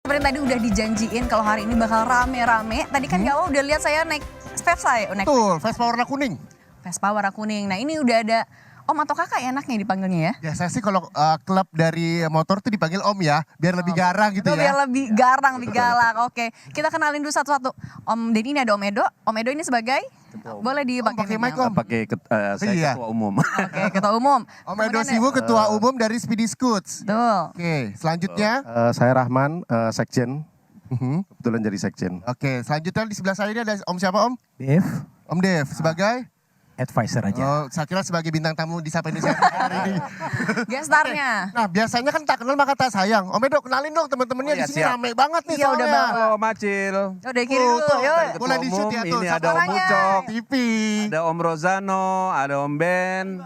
Seperti tadi udah dijanjiin kalau hari ini bakal rame-rame. Tadi kan di awal udah lihat saya naik Vespa ya? Naik Betul, Vespa warna kuning. Vespa warna kuning. Nah ini udah ada om atau kakak enaknya dipanggilnya ya? Ya saya sih kalau klub dari motor tuh dipanggil om ya, biar lebih garang gitu Betul, ya. biar lebih garang, lebih galak. Oke, kita kenalin dulu satu-satu. Om Denny ini ada Om Edo. Om Edo ini sebagai? Boleh dipakai pakai mic, Om. Pakai saya Iya. ketua umum. Oke, ketua umum. Om Edo Kemudian ada- Siwu, ketua umum dari Speedy Scoots. Betul. Oke, selanjutnya. Saya Rahman, sekjen. Mhm. Kebetulan jadi sekjen. Oke, selanjutnya di sebelah saya ini ada Om siapa Om? Dev, Om Dev sebagai? advisor aja. Oh, saya kira sebagai bintang tamu di Sapa Indonesia hari ini. Gestarnya. Nah, biasanya kan tak kenal maka tak sayang. Om Edo kenalin dong teman-temannya Oh, iya, di sini siap. rame banget nih Iya, udah soalnya. banget. Halo Macil. Oh, dari kiri dulu, tuh, yuk. boleh di-shoot ya tuh. Ini ada Om Suaranya. Ucok, TV. ada Om Rozano, ada Om Ben,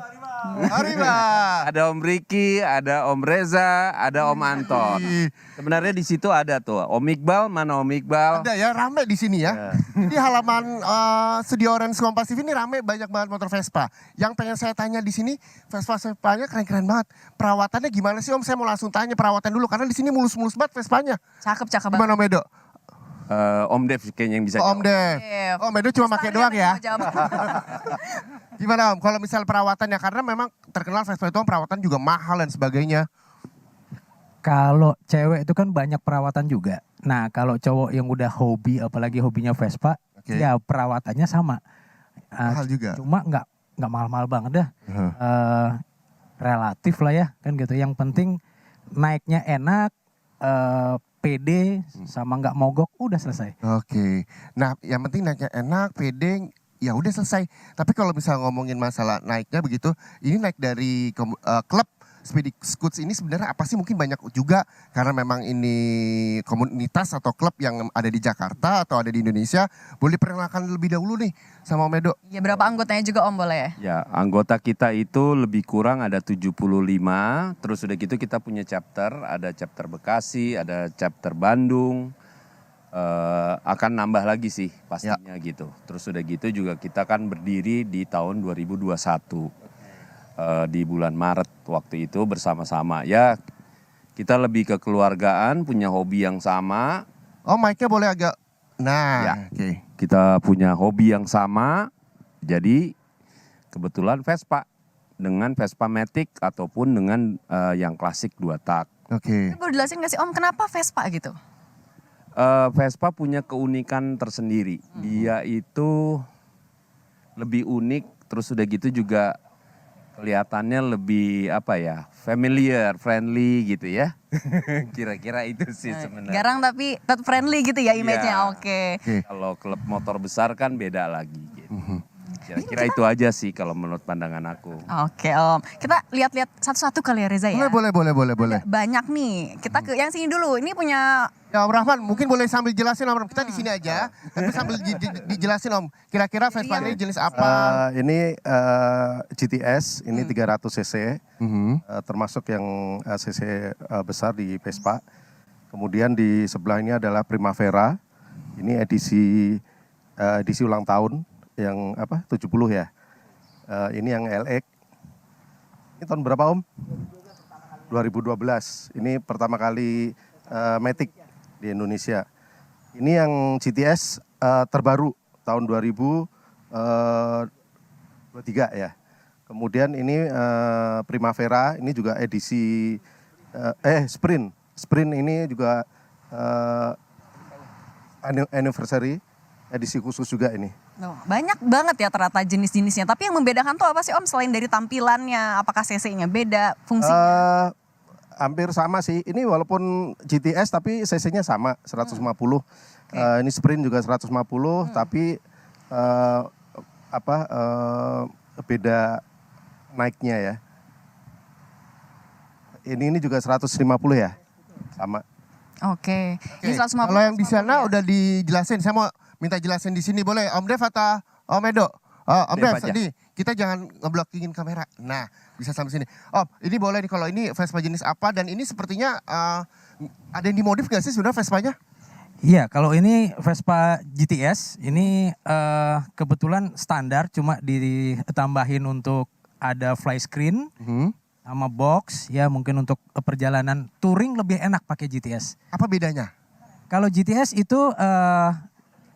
Arriba. ada Om Riki, ada Om Reza, ada Om Anton. Sebenarnya di situ ada tuh Om Iqbal, mana Om Iqbal? Ada ya, rame di sini ya. Di halaman studio Orange Kompas TV ini rame banyak banget motor Vespa. Yang pengen saya tanya di sini, Vespa-Vespanya keren-keren banget. Perawatannya gimana sih Om? Saya mau langsung tanya perawatan dulu karena di sini mulus-mulus banget Vespanya. Cakep, cakep banget. Gimana Om Edo? Om Dev kayaknya yang bisa Om jawab. Dev. Dev. Om Edo cuma pakai doang ya. Mau jawab. Gimana Om? Kalau misal perawatannya karena memang terkenal Vespa itu perawatan juga mahal dan sebagainya. Kalau cewek itu kan banyak perawatan juga. Nah kalau cowok yang udah hobi, apalagi hobinya Vespa, Oke. ya perawatannya sama. Mahal juga. Cuma nggak mahal-mahal banget dah. Uh-huh. Relatif lah ya, kan gitu. Yang penting naiknya enak, pede, sama nggak mogok, udah selesai. Oke. Nah, yang penting naiknya enak, pede, ya udah selesai. Tapi kalau misal ngomongin masalah naiknya begitu, ini naik dari klub Speedy Scoots ini sebenarnya apa sih? Mungkin banyak juga karena memang ini komunitas atau klub yang ada di Jakarta atau ada di Indonesia. Boleh perkenalkan lebih dahulu nih sama Om Edo. Ya berapa anggotanya juga Om boleh ya? Ya, anggota kita itu lebih kurang ada 75, terus udah gitu kita punya chapter, ada chapter Bekasi, ada chapter Bandung, akan nambah lagi sih pastinya gitu. Terus udah gitu juga kita kan berdiri di tahun 2021, di bulan Maret waktu itu bersama-sama. Ya kita lebih kekeluargaan, punya hobi yang sama. Oh, mic-nya boleh agak, nah Ya. oke. Kita punya hobi yang sama, jadi kebetulan Vespa dengan Vespa Matic ataupun dengan yang klasik 2 tak. Oke. Boleh jelasin gak sih Om kenapa Vespa gitu? Vespa punya keunikan tersendiri. Dia itu lebih unik, terus udah gitu juga kelihatannya lebih apa ya, familiar, friendly gitu ya. Kira-kira itu sih sebenarnya. Garang tapi tetap friendly gitu ya image-nya. Iya. Oke. Kalau klub motor besar kan beda lagi gitu. Kira-kira itu aja sih kalau menurut pandangan aku. Oke Om. Kita lihat-lihat satu-satu kali ya Reza ya. Boleh. Banyak nih. Kita ke yang sini dulu. Ini punya Ya Om Rahman, mungkin boleh sambil jelasin Om Rahman. Kita di sini aja, tapi sambil dijelasin Om. Kira-kira Vespa ini jenis apa? Ini GTS, ini 300 cc, termasuk yang cc besar di Vespa. Kemudian di sebelah ini adalah Primavera, ini edisi ulang tahun yang 70 ya. Ini yang LX. Ini tahun berapa Om? 2012. Ini pertama kali Matic di Indonesia. Ini yang GTS terbaru tahun 2023 ya. Kemudian ini Primavera, ini juga edisi Sprint. Sprint ini juga anniversary, edisi khusus juga ini. Loh, banyak banget ya ternyata jenis-jenisnya. Tapi yang membedakan tuh apa sih Om selain dari tampilannya? Apakah cc-nya beda, fungsinya? Hampir sama sih. Ini walaupun GTS tapi cc-nya sama 150. Ini Sprint juga 150 tapi beda naiknya ya. Ini juga 150 ya. Sama. Oke. Ini 150. Kalau yang di sana 150 ya? udah dijelasin, saya mau minta jelasin di sini boleh Om Dev atau Om Edo? Om Dev Dev, aja. nih kita jangan ngeblokingin kamera. Nah, bisa sampai sini. Om, ini boleh nih kalau ini Vespa jenis apa dan ini sepertinya ada yang dimodif nggak sih sudah Vespanya? Iya, kalau ini Vespa GTS, ini kebetulan standar, cuma ditambahin untuk ada fly screen sama box, ya mungkin untuk perjalanan touring lebih enak pakai GTS. Apa bedanya? Kalau GTS itu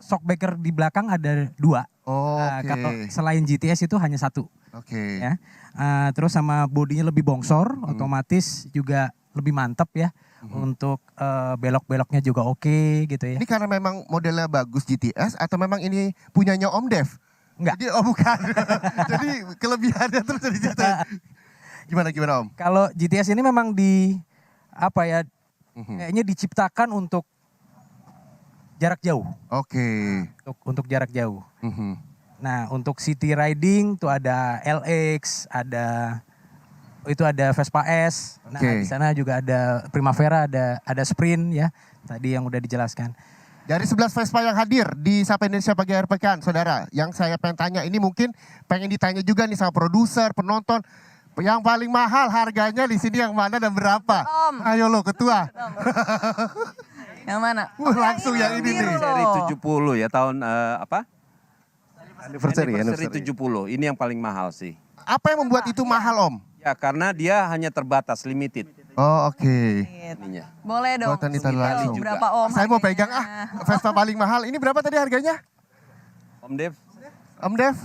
shockbreaker di belakang ada 2. Oh, Kalau oke. selain GTS itu hanya 1. Oke. Ya. Terus sama bodinya lebih bongsor, otomatis juga lebih mantap ya. Untuk belok-beloknya juga oke gitu ya. Ini karena memang modelnya bagus GTS atau memang ini punyanya Om Dev? Enggak. Jadi bukan. Jadi kelebihannya terus dari situ. Gimana Om? Kalau GTS ini memang kayaknya diciptakan untuk jarak jauh. Oke. Untuk jarak jauh. Mhm. Nah, untuk city riding tuh ada LX, ada Vespa S. Nah, Oke. di sana juga ada Primavera, ada Sprint ya. Tadi yang udah dijelaskan. Dari 11 Vespa yang hadir di Sapa Indonesia Pagi Akhir Pekan, saudara, yang saya pengen tanya ini mungkin pengen ditanya juga nih sama produser, penonton. Yang paling mahal harganya di sini yang mana dan berapa? Om. Ayo lo ketua. Yang mana? Langsung yang ini biru nih. Seri loh. 70 ya tahun apa? Anniversary. Anniversary 70. Ini yang paling mahal sih. Apa yang membuat itu mahal Om? Ya karena dia hanya terbatas, limited Oh oke. ininya. Boleh dong. Buatan Italia Detail juga. berapa Om? Saya mau harganya? pegang Vespa paling mahal. Ini berapa tadi harganya? Om Dev, Om Dev?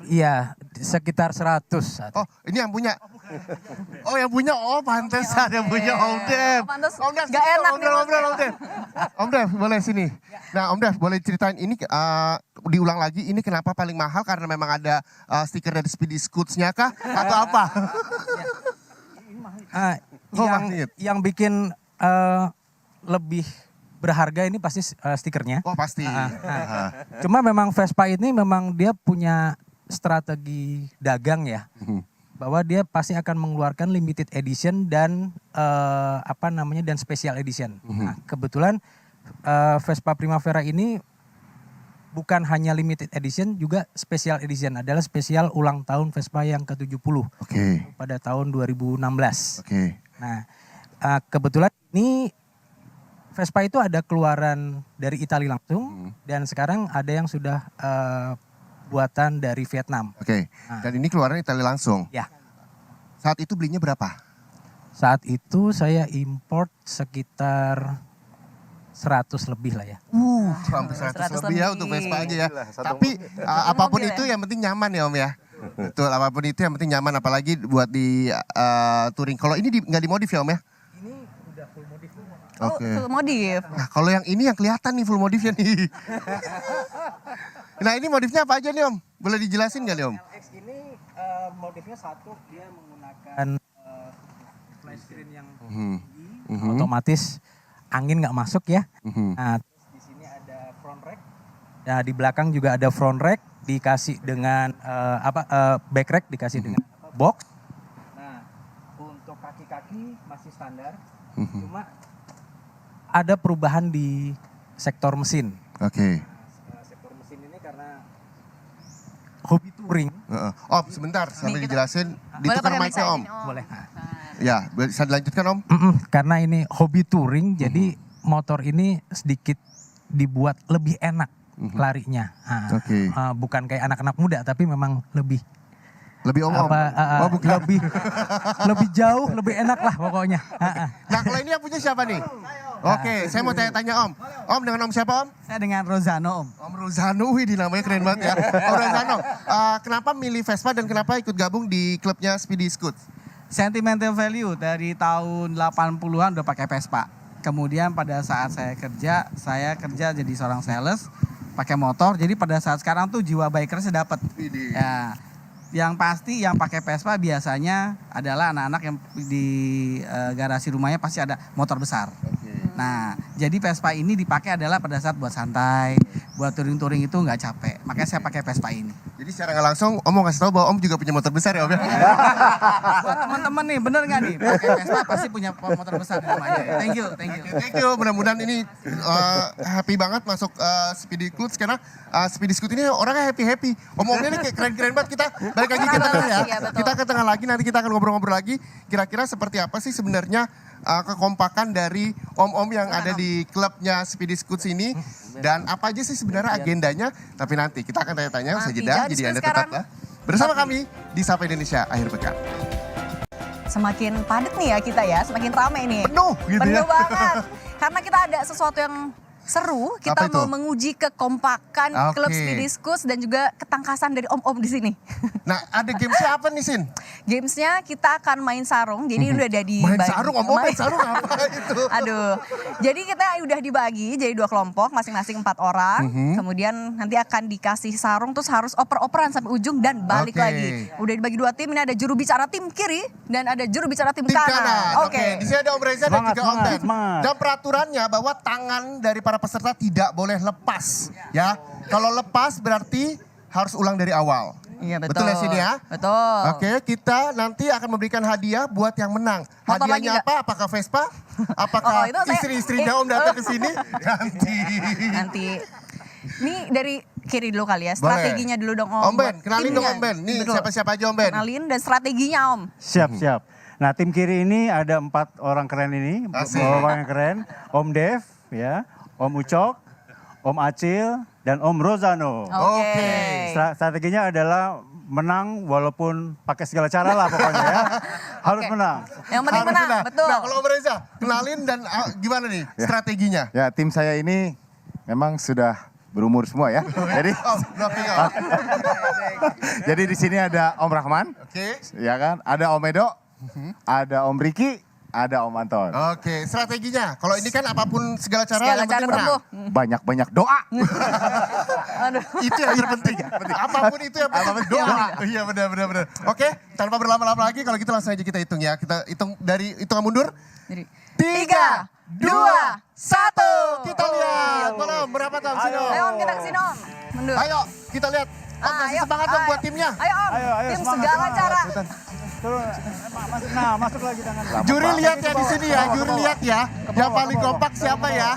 Iya, sekitar 100. Oh ini yang punya. Oh yang punya, pantesan yang punya Om Dev. Oh, pantes Om Dev, nggak sini, enak nih, ngobrol, Om Dev. Om Dev boleh sini. Nah Om Dev boleh ceritain ini diulang lagi ini kenapa paling mahal karena memang ada stiker dari Speedy Scoots-nya kah atau apa? Oh, magnet. Yang bikin lebih berharga ini pasti stikernya. Oh pasti. Cuma memang Vespa ini memang dia punya strategi dagang ya. Bahwa dia pasti akan mengeluarkan limited edition dan dan special edition. Nah, kebetulan Vespa Primavera ini bukan hanya limited edition, juga special edition. Adalah spesial ulang tahun Vespa yang ke-70 Oke. pada tahun 2016. Oke. Nah, kebetulan ini Vespa itu ada keluaran dari Italia langsung dan sekarang ada yang sudah buatan dari Vietnam. Oke. Dan ini keluaran Italia langsung. Ya, Saat itu belinya berapa? saat itu saya import sekitar 100 lebih lah ya. Hampir 100 100 lebih ya untuk lebih. Vespa aja ya. Satu Tapi apapun mobil itu ya? yang penting nyaman ya Om ya. Betul, apapun itu yang penting nyaman apalagi buat di touring. Kalau ini nggak dimodif ya Om ya? Ini udah full modif. Oh, Oke. full modif. Nah kalau yang ini yang kelihatan nih full modifnya nih. Nah ini modifnya apa aja nih Om? Boleh dijelasin nggak nih Om? LX ini modifnya satu, dia menggunakan flash screen yang tinggi, otomatis angin nggak masuk ya. Nah, terus di sini ada front rack. Nah, di belakang juga ada front rack dikasih dengan back rack dikasih dengan box. Nah, untuk kaki-kaki masih standar. Cuma ada perubahan di sektor mesin. Oke. Sektor mesin ini karena hobi touring. Om sebentar sambil Nih, kita- dijelasin. Boleh Ditukar pakai mic-nya mic Om. ini, Boleh. Ya bisa dilanjutkan Om? Karena ini hobi touring, jadi motor ini sedikit dibuat lebih enak larinya. Nah, Oke. bukan kayak anak-anak muda, tapi memang lebih Lebih Om. Oh bukan. lebih jauh, lebih enak lah pokoknya. Nah kalau ini yang punya siapa nih? Oke, saya mau tanya-tanya Om. Om dengan Om siapa Om? Saya dengan Rozano, Om. Om Rozano, wih di namanya keren banget ya. Om Rozano, kenapa milih Vespa dan kenapa ikut gabung di klubnya Speedy Scoot? Sentimental value dari tahun 80-an udah pakai Vespa. Kemudian pada saat saya kerja jadi seorang sales, pakai motor. Jadi pada saat sekarang tuh jiwa bikernya dapat. Ya, yang pasti yang pakai Vespa biasanya adalah anak-anak yang di garasi rumahnya pasti ada motor besar. Nah, jadi Vespa ini dipakai adalah pada saat buat santai, buat touring-touring itu nggak capek. Makanya saya pakai Vespa ini. Jadi secara nggak langsung Om mau kasih tahu bahwa Om juga punya motor besar ya Om ya? Buat teman-teman nih, bener nggak nih? Pakai Vespa pasti punya motor besar di rumahnya. Thank you. Thank you, mudah-mudahan ini happy banget masuk Speedy Scoot karena Speedy Scoot ini orangnya happy-happy. Om-omnya ini kayak keren-keren banget. Kita balik lagi ke tengah ya. Iya, betul. Kita ke tengah lagi, nanti kita akan ngobrol-ngobrol lagi. Kira-kira seperti apa sih sebenarnya kekompakan dari om-om yang ada di klubnya Speedy Scoots ini. Dan apa aja sih sebenarnya agendanya. Tapi nanti kita akan tanya-tanya usai Nanti, jeda. jangan Jadi di-skip Anda sekarang. tetaplah bersama kami di Sapa Indonesia Akhir Pekan. semakin padat nih ya kita ya, semakin rame nih. Penuh gitu Penuh ya. banget. Karena kita ada sesuatu yang seru, kita Apa itu? mau menguji kekompakan klub Oke. Speedy Scoots dan juga ketangkasan dari om-om di sini. Nah, ada gamesnya apa nih, Sin? Gamesnya kita akan main sarung, jadi udah ada dibagi. Main sarung, main sarung apa itu? Aduh, jadi kita udah dibagi jadi 2 kelompok, masing-masing 4 orang. Kemudian nanti akan dikasih sarung, terus harus oper-operan sampai ujung dan balik Oke. lagi. Udah dibagi 2 tim, ini ada juru bicara tim kiri dan ada juru bicara tim Tim kanan. kanan. Oke, di sini ada Om Reza dan Semangat, juga Om Dan. semangat. Dan peraturannya bahwa tangan dari para peserta tidak boleh lepas, ya. Kalau lepas berarti harus ulang dari awal. Iya betul. Betul ya sini ya? Betul. Oke, kita nanti akan memberikan hadiah buat yang menang. Motor lagi Hadiahnya nggak? apa? Apakah Vespa? Apakah Oh, itu saya- istri-istrinya Om datang ke sini? Nanti. Nanti. Ini dari kiri dulu kali ya, Boleh. strateginya dulu dong Om. Om Ben, buat kenalin dong timnya. Om Ben. Nih Betul. siapa-siapa aja Om Ben. Kenalin dan strateginya Om. Siap, siap. Nah, tim kiri ini ada 4 orang keren ini, Asik. orang yang keren. Om Dev, ya, Om Ucok, Om Acil, dan Om Rozano. Oke. Strateginya adalah menang walaupun pakai segala cara lah pokoknya ya. Harus Oke. menang. Yang penting Harus menang, menang. betul. Nah, kalau Om Reza, kenalin dan gimana nih strateginya? Ya, tim saya ini memang sudah berumur semua ya. Jadi Oh, blocking out. jadi di sini ada Om Rahman, Oke. ya kan? Ada Om Edo, ada Om Riki, ada Om Anton. Oke, strateginya. Kalau ini kan apapun segala cara Segala yang cara penting menang. tempuh. Banyak-banyak doa. Aduh. Itu yang terpenting. Apapun itu yang penting doa. Iya benar. Oke, tanpa berlama-lama lagi kalau gitu langsung aja kita hitung ya. Kita hitung dari hitungan mundur. Jadi, 3, 2, 1. Kita lihat. Boleh berapa tahun sini Om? Ayo Om kita kesini Om. Mundur. Ayo kita lihat. Om kasih Ayo, semangat dong ayo. buat timnya. Ayo Om, Ayo, tim semangat, segala semangat. cara. Turun. Nah, masuk lagi tangan. Juri lihat ya di sini ya. Juri lihat ya. Yang paling kompak siapa ya?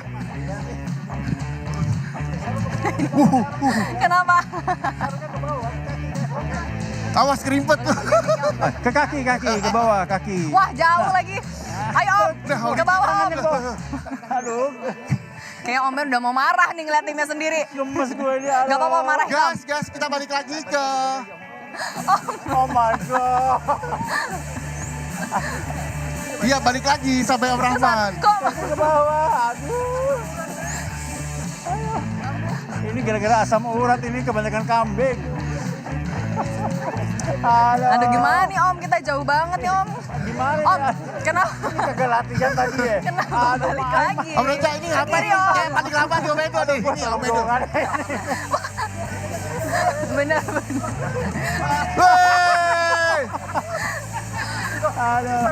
Kenapa? Awas kerimpet. Ke kaki, ke bawah, kaki. Wah jauh lagi. Ayo Om, ke bawah Om. Aduh, Kayak Om Ben udah mau marah nih ngeliat timnya sendiri. gemes gue ini. Gak apa-apa marahin Om. Gas, kita balik lagi ke Oh my God. iya balik lagi sampai Om Rahman. Kok Ke bawah, aduh. Ayo. Ini gara-gara asam urat ini kebanyakan kambing. aduh gimana nih Om, kita jauh banget nih Om. Gimana Om, ya? kenapa? Kagak latihan tadi ya? Kenapa balik lagi? Om Reza ini Ke apa kiri, nih? Om. Kayak paling lama di Om Edo nih. Ini Om Edo. Bener. Wey! Aduh.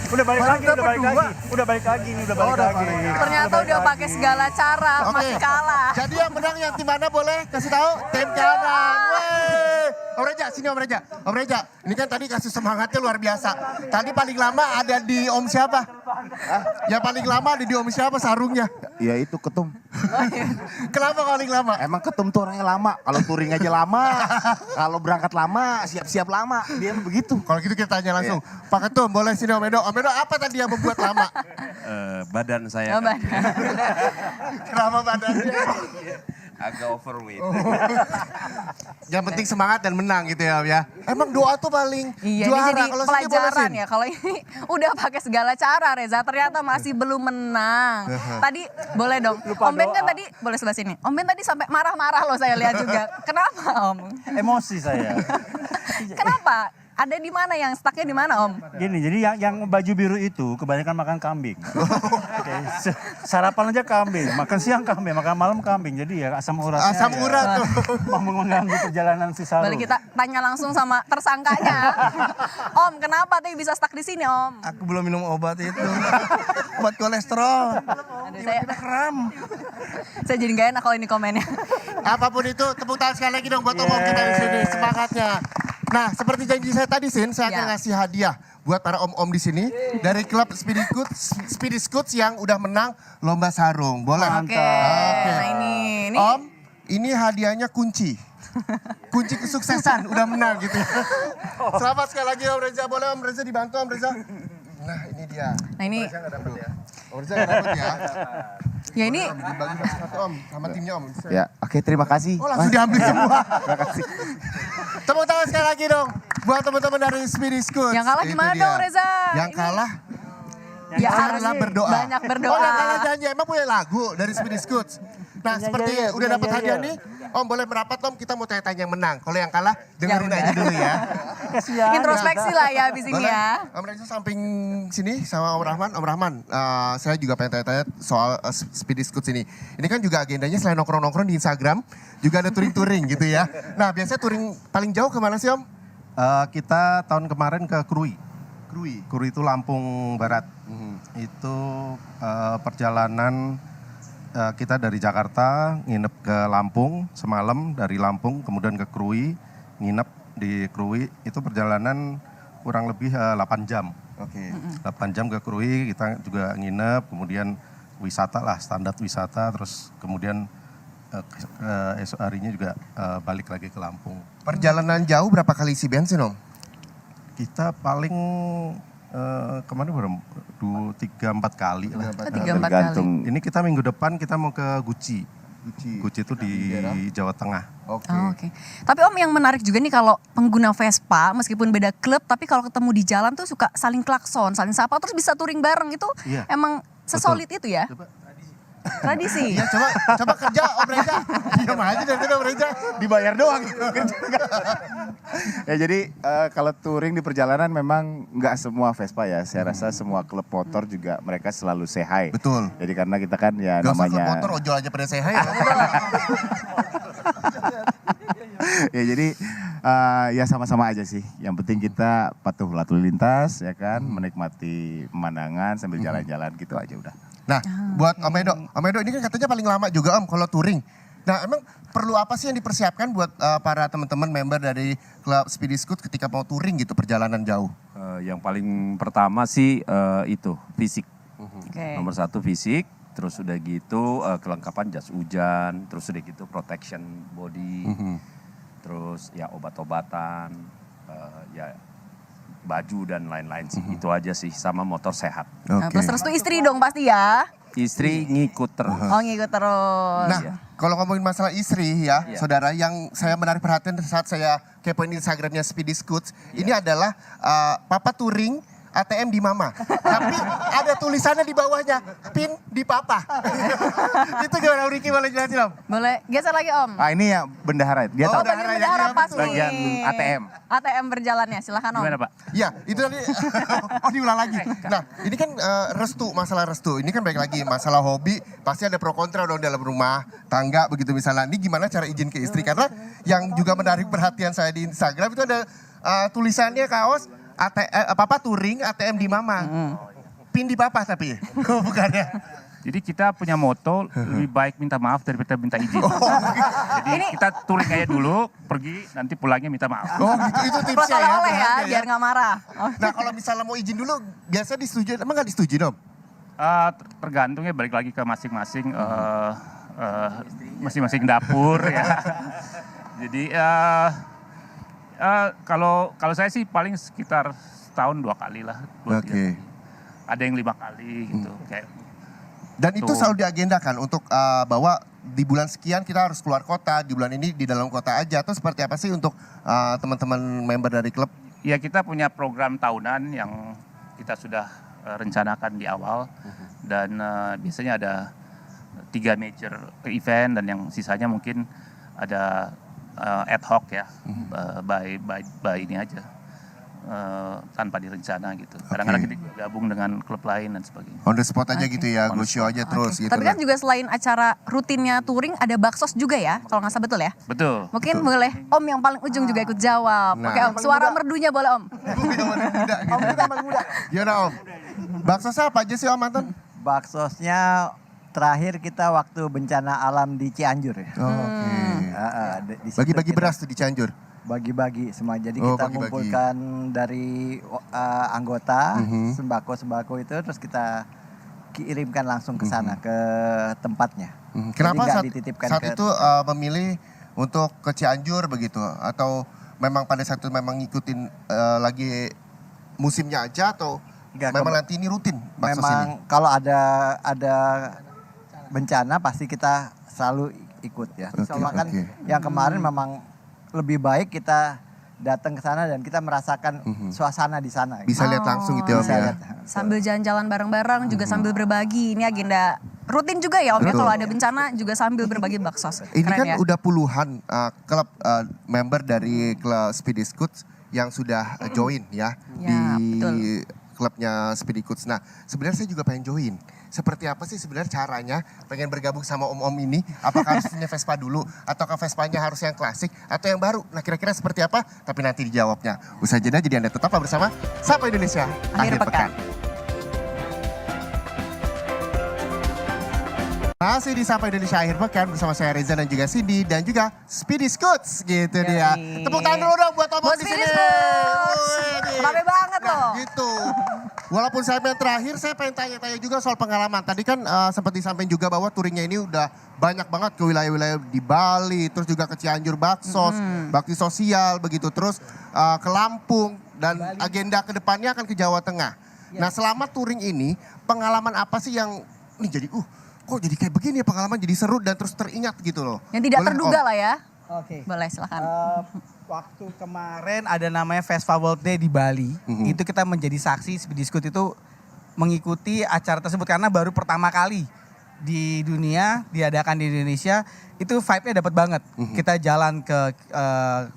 Udah balik lagi, udah balik lagi. Udah balik lagi nih, udah balik lagi. Ternyata udah pakai segala cara, Oke. masih kalah. Jadi yang menang yang tim mana boleh kasih tahu? Tim kanan. Wey! Om Reza, sini Om Reza. Om Reza, ini kan tadi kasih semangatnya luar biasa. Tadi paling lama ada di Om siapa? Yang paling lama ada di Om siapa sarungnya? Ya itu ketum. Kenapa paling lama? Emang ketum tuh orangnya lama. Kalau touring aja lama. Kalau berangkat lama, siap-siap lama. Dia begitu. Kalau gitu kita tanya langsung. Pak Ketum, boleh sini Om Edo. Om Edo apa tadi yang membuat lama? Badan saya Coba. Kenapa badannya? agak overweight. Yang penting semangat dan menang gitu ya Om ya. Emang doa tuh paling Iya, ini juara. jadi Kalau sini boleh pelajaran Sin. ya. Kalau ini udah pakai segala cara Reza, ternyata masih belum menang. Tadi boleh dong. Om Ben kan tadi, boleh sebelah sini. Om Ben tadi sampai marah-marah loh saya lihat juga. Kenapa Om? Emosi saya. Kenapa? Ada di mana yang stucknya di mana Om? Gini, jadi yang baju biru itu kebanyakan makan kambing. Oke, sarapan aja kambing, makan siang kambing, makan malam kambing. Jadi ya asam uratnya. Asam ya, urat tuh. mengganggu perjalanan si sarung. Boleh kita tanya langsung sama tersangkanya. Om, kenapa tadi bisa stuck di sini Om? Aku belum minum obat itu. Obat kolesterol. Aduh, saya Kram. jadi gak enak kalau ini komennya. Apapun itu, tepuk tangan sekali lagi dong buat Om kita di sini. Semangatnya. Nah, seperti janji saya tadi, Sin, saya akan Ya. ngasih hadiah buat para om-om di sini dari klub Speedy Scoots yang udah menang lomba sarung. Boleh? Oke. Nah ini. Om, ini hadiahnya kunci. Kunci kesuksesan, udah menang gitu ya. Selamat sekali lagi Om Reza. Boleh Om Reza dibantu Om Reza? Nah ini dia. Nah ini Saya nggak dapet ya. Om Reza nggak dapat ya. Ya ini Dibagi satu Om sama timnya Om. Ya, oke, terima kasih. Oh langsung diambil semua. Tepuk tangan sekali lagi dong buat teman-teman dari Speedy Scoots. yang kalah Itu gimana dia. dong Reza? Yang Ini- kalah Ya harus adalah berdoa. banyak berdoa. Oh yang kalah janji emang punya lagu dari Speedy Scoots. Nah seperti udah dapat hadiah nih, Om boleh merapat Om, kita mau tanya-tanya yang menang. Kalau yang kalah dengerin udah. aja dulu ya. Introspeksi lah ya abis ini Boleh? ya. Om Reza samping sini sama Om Rahman. Om Rahman, saya juga pengen tanya-tanya soal Speedy Scoots ini. Ini kan juga agendanya selain nongkrong-nongkrong di Instagram, juga ada touring-touring gitu ya. Nah biasanya touring paling jauh kemana sih Om? Kita tahun kemarin ke Krui. Krui. Krui itu Lampung Barat. Itu perjalanan kita dari Jakarta nginep ke Lampung semalam, dari Lampung kemudian ke Krui, nginep di Krui. Itu perjalanan kurang lebih 8 jam. Oke. 8 jam ke Krui, kita juga nginep, kemudian wisata lah, standar wisata, terus kemudian esok harinya juga balik lagi ke Lampung. Perjalanan jauh berapa kali isi bensin Om? Kita paling kemarin berapa? 3-4 kali lah. 3-4 kali. Ini kita minggu depan kita mau ke Guci. Guci itu di Jawa Tengah. Oke. Oh, oke. Tapi Om yang menarik juga nih kalau pengguna Vespa meskipun beda klub tapi kalau ketemu di jalan tuh suka saling klakson, saling sapa terus bisa touring bareng itu Iya. emang sesolid itu ya? Coba. Tradisi. Iya coba kerja Om Reza. Diam aja dari tadi Om Reza. Dibayar doang. Ya jadi kalau touring di perjalanan memang nggak semua Vespa ya. Saya rasa semua klub motor juga mereka selalu say hi. Betul. Jadi karena kita kan ya Gak usah namanya. klub motor, ojol aja pada sehat ya. Ya jadi ya sama-sama aja sih. Yang penting kita patuh lalu lintas ya kan, menikmati pemandangan sambil jalan-jalan gitu aja udah. Nah, buat Om Edo ini kan katanya paling lama juga Om kalau touring. Nah, emang perlu apa sih yang dipersiapkan buat para teman-teman member dari klub Speedy Scoots ketika mau touring gitu perjalanan jauh? Yang paling pertama sih itu fisik. Oke. Nomor satu fisik, terus udah gitu kelengkapan jas hujan, terus udah gitu protection body, terus ya obat-obatan, ya baju dan lain-lain sih. Itu aja sih, sama motor sehat. Nah, plus restu istri dong pasti ya. Istri ngikut terus. Oh ngikut terus. Nah, kalau ngomongin masalah istri ya, saudara, yang saya menarik perhatian saat saya kepoin Instagramnya Speedy Scoots, ini adalah Papa touring ATM di Mama. Tapi ada tulisannya di bawahnya, pin di Papa. Itu gimana Ricky, boleh jelasin Om? Boleh geser lagi Om. Ah ini ya bendahara. Dia Oh tahu bagian bendahara pas nih. bagian ATM. ATM berjalannya, silahkan Om. Gimana Pak? Ya, itu tadi. Oh, diulang lagi. Nah, ini kan restu, masalah restu. Ini kan baik lagi masalah hobi, pasti ada pro kontra dong dalam rumah tangga begitu misalnya. Ini gimana cara izin ke istri? Karena yang juga menarik perhatian saya di Instagram itu ada tulisannya kaos Papa touring ATM di Mama. Pin di Papa tapi. Oh, bukan ya. Jadi kita punya moto lebih baik minta maaf daripada minta izin. Jadi kita touring aja dulu, pergi nanti pulangnya minta maaf. Oh, gitu, itu tipsnya ya. Oleh ya, berharga biar nggak marah. Oh. Nah, kalau misalnya mau izin dulu, biasa disetujui. Emang nggak disetujui dong? Tergantung ya, balik lagi ke masing-masing masing-masing dapur ya. Jadi kalau saya sih paling sekitar setahun 2 kali lah. Oke. Ada yang 5 kali gitu. Kayak Dan itu Tuh. selalu diagendakan untuk bahwa di bulan sekian kita harus keluar kota, di bulan ini di dalam kota aja, atau seperti apa sih untuk teman-teman member dari klub? ya kita punya program tahunan yang kita sudah rencanakan di awal dan biasanya ada 3 major event dan yang sisanya mungkin ada ad hoc ya, by ini aja. Tanpa direncana gitu. Kadang-kadang kita gabung dengan klub lain dan sebagainya. On the spot aja gitu ya, go show aja terus gitu. Tapi kan juga selain acara rutinnya touring ada baksos juga ya, kalau nggak salah betul ya? Betul. Mungkin boleh Om yang paling ujung juga ikut jawab. Nah. Oke Om, suara merdunya boleh Om. Om muda, paling muda. Gimana Om? Bakso apa aja sih Om Anton? Baksosnya terakhir kita waktu bencana alam di Cianjur ya. Oh, oke. Di situ Bagi-bagi kita beras tuh di Cianjur. Bagi-bagi semua. Jadi Oh, kita bagi-bagi. ngumpulkan dari anggota sembako-sembako itu terus kita kirimkan langsung ke sana ke tempatnya. Kenapa Jadi nggak saat, dititipkan saat ke- itu memilih untuk ke Cianjur begitu? Atau memang pada saat itu memang ngikutin lagi musimnya aja, atau Nggak, Memang nanti ini rutin bakso sini. memang kalau ada bencana pasti kita selalu ikut ya. Oke, Soalnya kan oke. yang kemarin memang lebih baik kita datang ke sana dan kita merasakan suasana di sana. Bisa lihat langsung gitu ya Om Bisa ya. lihat. Sambil jalan-jalan bareng-bareng juga sambil berbagi. Ini agenda rutin juga ya Om ya, Betul. kalau ada bencana juga sambil berbagi bakso. Ini Keren kan ya. udah puluhan klub member dari klub Speedy Scoots yang sudah join ya, Ya, di betul. klubnya Speedy Scoots. Nah, sebenarnya saya juga pengen join. Seperti apa sih sebenarnya caranya pengen bergabung sama om-om ini? Apakah harus punya Vespa dulu? Ataukah Vespanya harus yang klasik atau yang baru? Nah, kira-kira seperti apa? Tapi nanti dijawabnya. Usai jeda, jadi Anda tetaplah bersama Sapa Indonesia Akhir Pekan. Masih di Sapa Indonesia Akhir Pekan bersama saya Reza dan juga Cindy dan juga Speedy Scoots gitu dia. Tepuk tangan dulu dong buat om-om Buat di Speedy sini. Scoots. Wih. Rame banget Nah, loh. gitu. Walaupun segmen terakhir saya pengen tanya-tanya juga soal pengalaman. Tadi kan sempat disampaikan juga bahwa touringnya ini udah banyak banget ke wilayah-wilayah di Bali, terus juga ke Cianjur Baksos, bakti sosial begitu, terus ke Lampung dan agenda kedepannya akan ke Jawa Tengah. Nah, selama touring ini pengalaman apa sih yang nih jadi kok jadi kayak begini ya, pengalaman jadi seru dan terus teringat gitu loh. Yang tidak Boleh, terduga Om? lah ya. Oke. Boleh silakan. Waktu kemarin ada namanya Vespa World Day di Bali. Itu kita menjadi saksi Speedy Scoot itu mengikuti acara tersebut karena baru pertama kali di dunia diadakan di Indonesia. Itu vibe-nya dapat banget. Kita jalan ke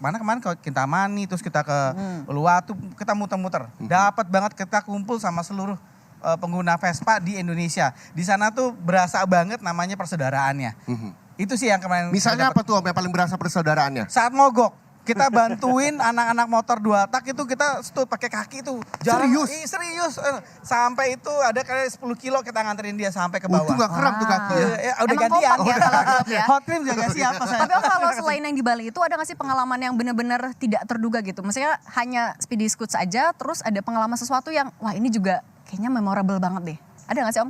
mana kemarin ke Kintamani, terus kita ke Uluwatu, kita muter-muter. Dapat banget kita kumpul sama seluruh pengguna Vespa di Indonesia. Di sana tuh berasa banget namanya persaudaraannya. Itu sih yang kemarin. Misalnya kita apa tuh Om yang paling berasa persaudaraannya? saat mogok kita bantuin anak-anak motor 2 tak itu kita stud pakai kaki itu jalan. Serius? Serius. Sampai itu ada kali 10 kilo kita nganterin dia sampai ke bawah. Itu gak kram tuh kaki ya? Udah Emang gantian. kompak ya kalau klub ya? Hot trim juga siapa saya. Tapi Om, kalau selain yang di Bali itu ada gak sih pengalaman yang benar-benar tidak terduga gitu? Maksudnya hanya Speedy Scoots aja, terus ada pengalaman sesuatu yang wah ini juga kayaknya memorable banget deh. Ada gak sih Om?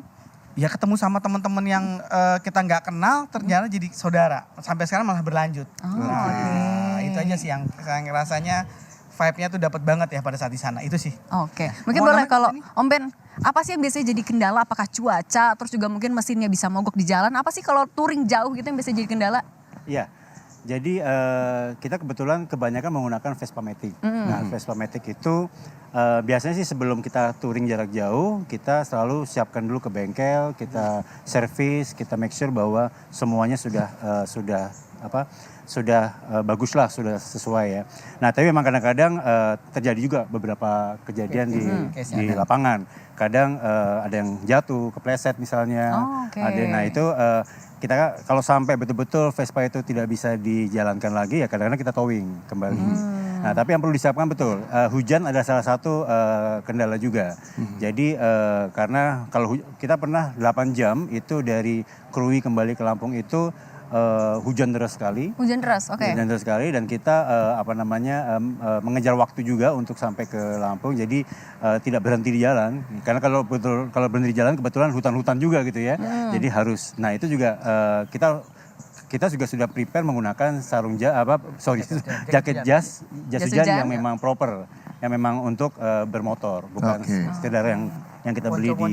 Ya ketemu sama teman-teman yang kita nggak kenal ternyata jadi saudara. Sampai sekarang malah berlanjut. Nah, itu aja sih yang saya ngerasanya vibe-nya tuh dapat banget ya pada saat di sana. Itu sih. Oke, mungkin boleh kalau Om Ben, apa sih yang biasanya jadi kendala? Apakah cuaca, terus juga mungkin mesinnya bisa mogok di jalan? Apa sih kalau touring jauh gitu yang biasanya jadi kendala? Iya, jadi kita kebetulan kebanyakan menggunakan Vespa Matic. Nah, Vespa Matic itu biasanya sih sebelum kita touring jarak jauh, kita selalu siapkan dulu ke bengkel, kita servis, kita make sure bahwa semuanya sudah bagus lah, sudah sesuai ya. Nah, tapi memang kadang-kadang terjadi juga beberapa kejadian di lapangan. Kadang ada yang jatuh, kepleset misalnya. Nah itu kita kalau sampai betul-betul Vespa itu tidak bisa dijalankan lagi ya kadang-kadang kita towing kembali. Nah tapi yang perlu disiapkan betul, hujan adalah salah satu kendala juga. Jadi karena kalau kita pernah 8 jam itu dari Krui kembali ke Lampung itu hujan deras sekali. Hujan deras, oke. Hujan deras sekali dan kita mengejar waktu juga untuk sampai ke Lampung. Jadi tidak berhenti di jalan. Karena kalau berhenti di jalan kebetulan hutan-hutan juga gitu ya. Jadi harus. Nah itu juga kita juga sudah prepare menggunakan jaket jas hujan yang memang proper, yang memang untuk bermotor, bukan sekedar yang kita beli di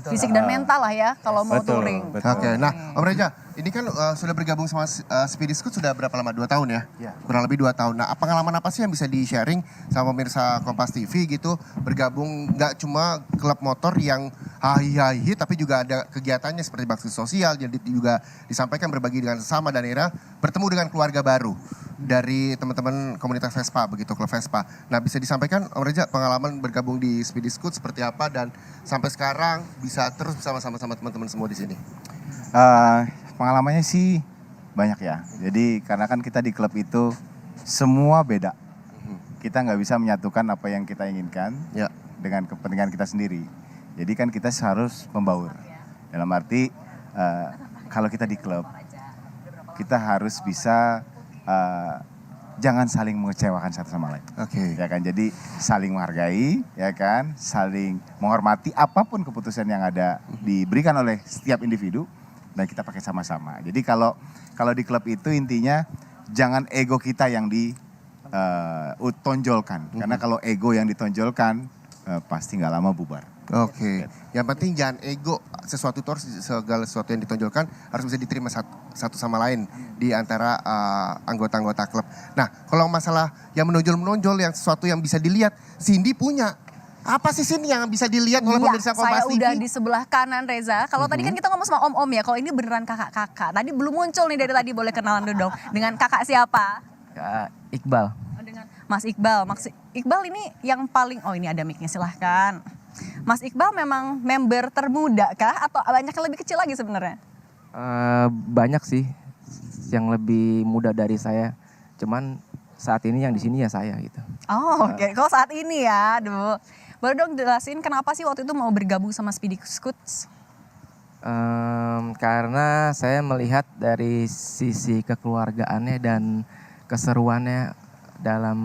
fisik dan mental lah ya kalau mau touring. Oke, nah Om Reza, ini kan sudah bergabung sama Speedy Scoot sudah berapa lama? 2 tahun ya? Iya. Kurang lebih 2 tahun. Nah, pengalaman apa sih yang bisa di-sharing sama pemirsa Kompas TV gitu? Bergabung nggak cuma klub motor yang hahi-hahi, tapi juga ada kegiatannya seperti bakti sosial, jadi juga disampaikan berbagi dengan sesama dan akhirnya bertemu dengan keluarga baru dari teman-teman komunitas Vespa, begitu klub Vespa. Nah, bisa disampaikan Om Reza pengalaman bergabung di Speedy Scoot seperti apa dan sampai sekarang bisa terus bersama-sama sama teman-teman semua di sini? Pengalamannya sih banyak ya. Jadi karena kan kita di klub itu semua beda. Kita nggak bisa menyatukan apa yang kita inginkan dengan kepentingan kita sendiri. Jadi kan kita harus membaur. Dalam arti kalau kita di klub, kita harus bisa jangan saling mengecewakan satu sama lain. Ya kan, jadi saling menghargai, ya kan, saling menghormati apapun keputusan yang ada diberikan oleh setiap individu dan kita pakai sama-sama. Jadi kalau di klub itu intinya jangan ego kita yang ditonjolkan, karena kalau ego yang ditonjolkan pasti nggak lama bubar. Oke, yang penting jangan ego, sesuatu itu harus segala sesuatu yang ditonjolkan harus bisa diterima satu sama lain di antara anggota-anggota klub. Nah, kalau masalah yang menonjol-menonjol, yang sesuatu yang bisa dilihat, Cindy punya. Apa sih Cindy yang bisa dilihat oleh Iya, pemirsa saya Kompas TV? udah di sebelah kanan Reza. Kalau tadi kan kita ngomong sama om-om ya, kalau ini beneran kakak-kakak. Tadi belum muncul nih dari tadi, boleh kenalan dulu dong. Dengan kakak siapa? Iqbal. Oh, dengan Mas Iqbal. Mas Iqbal ini yang paling, oh ini ada mic-nya, silahkan. Mas Iqbal memang member termuda kah atau banyak yang lebih kecil lagi sebenarnya? Banyak sih yang lebih muda dari saya. Cuman saat ini yang di sini ya saya gitu. Oh oke, kalau saat ini ya, aduh. Boleh dong jelasin kenapa sih waktu itu mau bergabung sama Speedy Scoots? Karena saya melihat dari sisi kekeluargaannya dan keseruannya dalam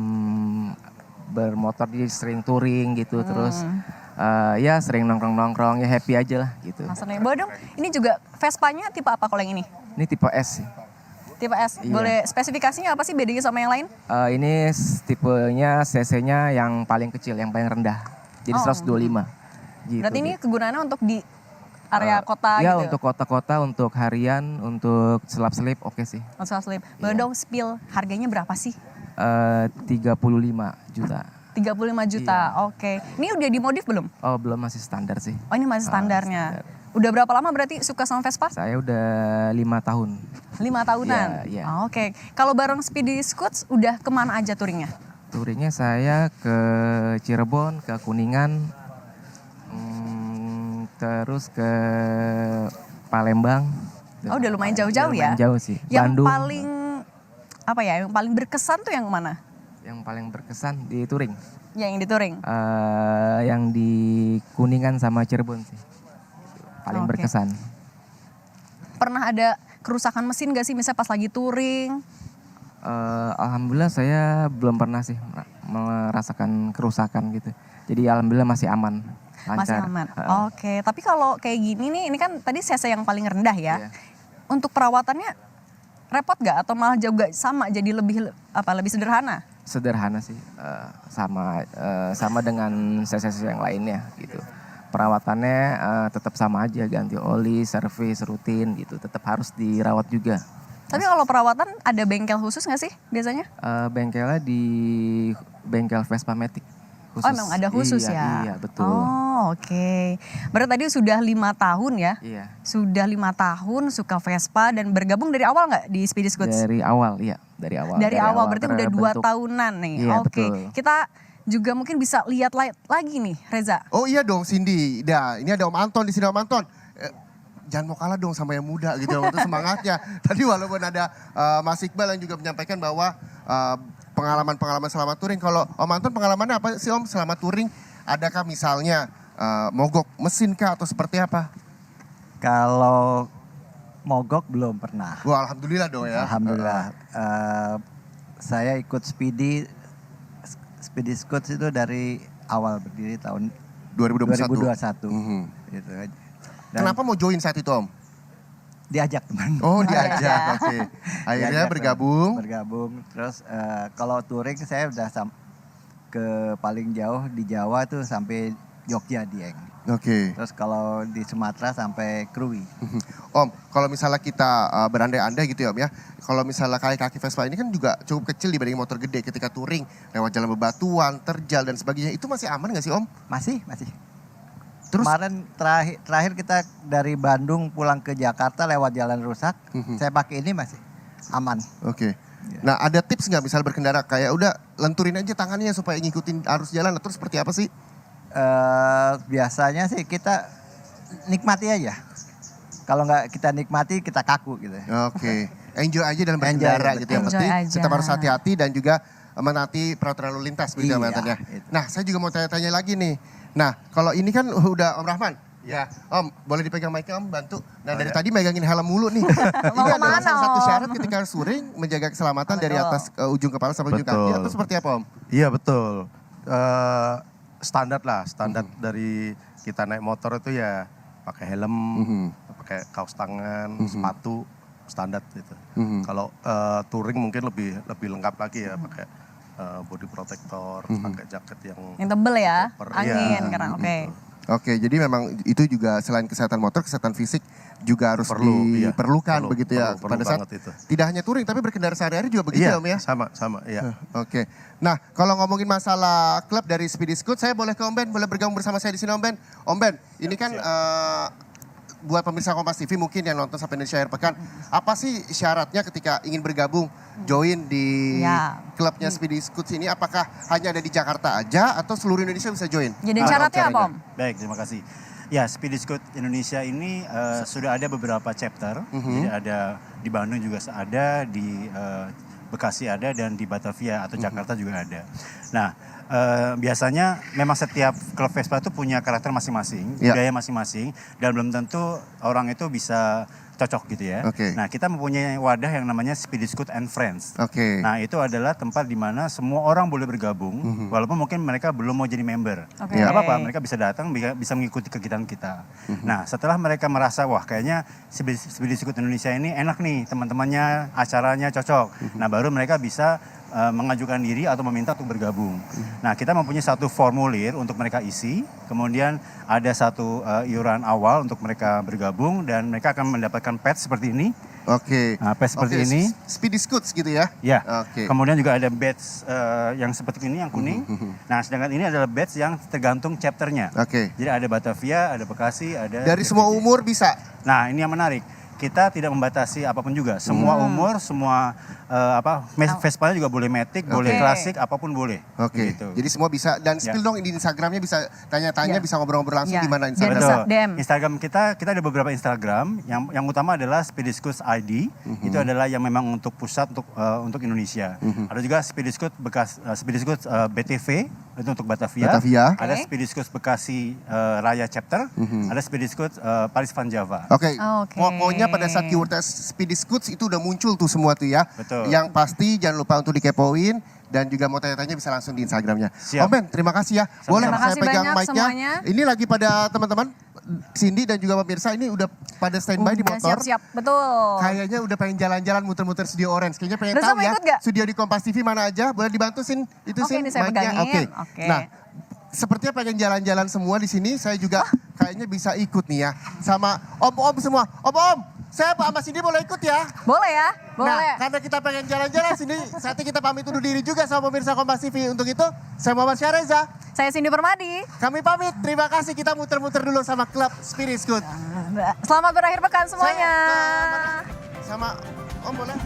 bermotor, dia sering touring gitu, terus ya sering nongkrong-nongkrong, ya happy aja lah gitu. Maksudnya, boleh dong, ini juga Vespanya tipe apa kalau yang ini? Ini tipe S sih. Tipe S, Iya. boleh spesifikasinya apa sih bedanya sama yang lain? Ini tipenya CC-nya yang paling kecil, yang paling rendah. Jadi Oh. 125. Gitu. Berarti ini kegunaannya untuk di area kota Ya gitu? untuk kota-kota, untuk harian, untuk selap-selip oke sih. Untuk slip. Boleh dong spill harganya berapa sih? 35 juta. 35 juta, oke. Ini udah dimodif belum? Oh belum, masih standar sih. Oh ini masih standarnya. Udah berapa lama berarti suka sama Vespa? Saya udah 5 tahun. 5 tahunan? Iya, iya. Oke. Kalau bareng Speedy Scoots udah kemana aja touringnya? Touringnya saya ke Cirebon, ke Kuningan, terus ke Palembang. Oh udah lumayan jauh-jauh ya? Lumayan jauh sih. Yang Bandung. paling, apa ya, yang paling berkesan tuh yang mana? Yang paling berkesan di touring. Ya, yang di touring? Yang di Kuningan sama Cirebon sih. Paling Oke. berkesan. Pernah ada kerusakan mesin gak sih misalnya pas lagi touring? Alhamdulillah saya belum pernah sih merasakan kerusakan gitu. Jadi alhamdulillah masih aman, Masih lancar. aman. Oke, tapi kalau kayak gini nih, ini kan tadi CC yang paling rendah ya. Iya. Untuk perawatannya repot gak atau malah juga sama jadi lebih sederhana? Sederhana sih, sama dengan CC yang lainnya gitu. Perawatannya tetap sama aja, ganti oli, servis rutin gitu, tetap harus dirawat juga. Tapi kalau perawatan ada bengkel khusus gak sih biasanya? Bengkelnya di bengkel Vespa Matic. Oh memang ada khusus ya? Iya betul. Oh oke. Berarti tadi sudah 5 tahun ya? Iya. Sudah 5 tahun suka Vespa dan bergabung dari awal nggak di Speedy Scoots? Dari awal, iya. Dari awal. Dari awal berarti udah 2 terbentuk. tahunan nih. Iya, Oke. betul. Kita juga mungkin bisa lihat lagi nih Reza. Oh iya dong Cindy. Nah, ini ada Om Anton di sini, Om Anton. Jangan mau kalah dong sama yang muda gitu, itu semangatnya. Tadi walaupun ada Mas Iqbal yang juga menyampaikan bahwa pengalaman-pengalaman selama touring. Kalau Om Anton pengalamannya apa sih Om selama touring? Adakah misalnya mogok mesin kah atau seperti apa? Kalau mogok belum pernah. Wah alhamdulillah dong ya. Alhamdulillah. Saya ikut Speedy Scoots itu dari awal berdiri tahun 2021. 2021. Mhm. Gitu. Dan Kenapa mau join saat itu Om? diajak teman. Oh diajak, oke. Akhirnya Diajak, bergabung. Bergabung. Terus kalau touring saya udah ke paling jauh di Jawa tuh sampai Jogja Dieng. Oke. Terus kalau di Sumatera sampai Krui. Om, kalau misalnya kita berandai-andai gitu ya Om ya. Kalau misalnya kaki Vespa ini kan juga cukup kecil dibanding motor gede ketika touring. Lewat jalan bebatuan, terjal dan sebagainya. Itu masih aman gak sih Om? Masih. Terus? Kemarin terakhir kita dari Bandung pulang ke Jakarta lewat jalan rusak. Saya pakai ini masih aman. Oke. Nah ada tips nggak misal berkendara kayak udah lenturin aja tangannya supaya ngikutin arus jalan atau seperti apa sih? Biasanya sih kita nikmati aja. Kalau nggak kita nikmati kita kaku gitu. Oke. Enjoy aja dalam Enjoy, berkendara gitu yang Enjoy penting. aja. Tetap harus hati-hati dan juga menaati peraturan lalu lintas begitu Iya, mantannya. itu. Nah saya juga mau tanya-tanya lagi nih. Nah kalau ini kan udah Om Rahman. Ya, Om, boleh dipegang mic-nya Om, bantu. Nah dari tadi megangin helm mulu nih. Mau Ini adalah kemana, salah satu Om? syarat ketika harus touring, menjaga keselamatan dari Betul. atas ujung kepala sampai ujung kaki Betul. atau seperti apa Om? Iya betul. Standar dari kita naik motor itu ya pakai helm, pakai kaos tangan, sepatu standar gitu. Kalau touring mungkin lebih lengkap lagi ya pakai body protector, pakai jaket Yang tebel ya, proper. angin Iya, karena oke. Oke, jadi memang itu juga selain kesehatan motor, kesehatan fisik juga harus diperlukan begitu ya. Perlu Pada saat banget itu. tidak hanya touring tapi berkendara sehari-hari juga begitu ya Om ya? Sama, iya. Oke. Nah, kalau ngomongin masalah klub dari Speedy Scoot, saya boleh ke Om Ben, boleh bergabung bersama saya di sini Om Ben. Om Ben, ini kan buat pemirsa Kompas TV mungkin yang nonton sampai Indonesia Akhir Pekan, apa sih syaratnya ketika ingin bergabung join di klubnya Speedy Scoot ini? Apakah hanya ada di Jakarta aja atau seluruh Indonesia bisa join? Jadi syaratnya apa Om? Baik, terima kasih. Ya, Speedy Scoot Indonesia ini sudah ada beberapa chapter. Jadi ada di Bandung juga ada, di Bekasi ada, dan di Batavia atau Jakarta juga ada. Nah, biasanya memang setiap klub Vespa itu punya karakter masing-masing, budaya masing-masing, dan belum tentu orang itu bisa cocok gitu ya. Nah, kita mempunyai wadah yang namanya Speedy Scoot and Friends. Nah, itu adalah tempat di mana semua orang boleh bergabung, walaupun mungkin mereka belum mau jadi member. Nggak apa-apa, mereka bisa datang, bisa mengikuti kegiatan kita. Nah, setelah mereka merasa, wah kayaknya Speedy Scoot Indonesia ini enak nih, teman-temannya, acaranya cocok. Nah, baru mereka bisa mengajukan diri atau meminta untuk bergabung. Nah, kita mempunyai satu formulir untuk mereka isi, kemudian ada satu iuran awal untuk mereka bergabung, dan mereka akan mendapatkan patch seperti ini. Nah, patch seperti ini. Speedy Scoots gitu ya? Ya. Kemudian juga ada badge yang seperti ini, yang kuning. Nah, sedangkan ini adalah badge yang tergantung chapternya. Jadi ada Batavia, ada Bekasi, ada... Dari semua umur bisa? Nah, ini yang menarik. Kita tidak membatasi apapun juga. Semua umur, semua Vespa juga boleh matic, boleh klasik, apapun boleh. Gitu. Jadi semua bisa. Dan spill dong di Instagramnya bisa tanya-tanya, bisa ngobrol-ngobrol langsung di mana Instagram? Instagram kita ada beberapa Instagram. Yang utama adalah Speedy Scoot ID. Itu adalah yang memang untuk pusat untuk Indonesia. Ada juga Speedy Scoot BTV itu untuk Batavia. Ada Speedy Scoot Bekasi Raya Chapter. Ada Speedy Scoot Paris Van Java. Pokoknya pada saat keyword Speedy Scoots itu udah muncul tuh semua tuh ya. Yang pasti jangan lupa untuk dikepoin, dan juga mau tanya-tanya bisa langsung di Instagramnya. Om Ben, terima kasih ya. Boleh saya pegang mic-nya. Ini lagi pada teman-teman Cindy dan juga pemirsa ini udah pada standby di motor. Siap-siap, betul. Kayaknya udah pengen jalan-jalan muter-muter studio Orange. Kayaknya pengen tahu ya studio di Kompas TV mana aja. Boleh dibantu Sin? Itu Sin mic-nya. Nah, sepertinya pengen jalan-jalan semua di sini. Saya juga kayaknya bisa ikut nih ya. Sama om-om semua. Om-om, saya Pak Mas Cindy boleh ikut ya? Boleh ya, boleh. Nah, karena kita pengen jalan-jalan sini, saatnya kita pamit undur diri juga sama pemirsa Kompas TV. Untuk itu, saya Muhammad Syahreza. Saya Cindy Permadi. Kami pamit, terima kasih. Kita muter-muter dulu sama klub Speedy Scoot. Selamat berakhir pekan semuanya. Sama Om boleh?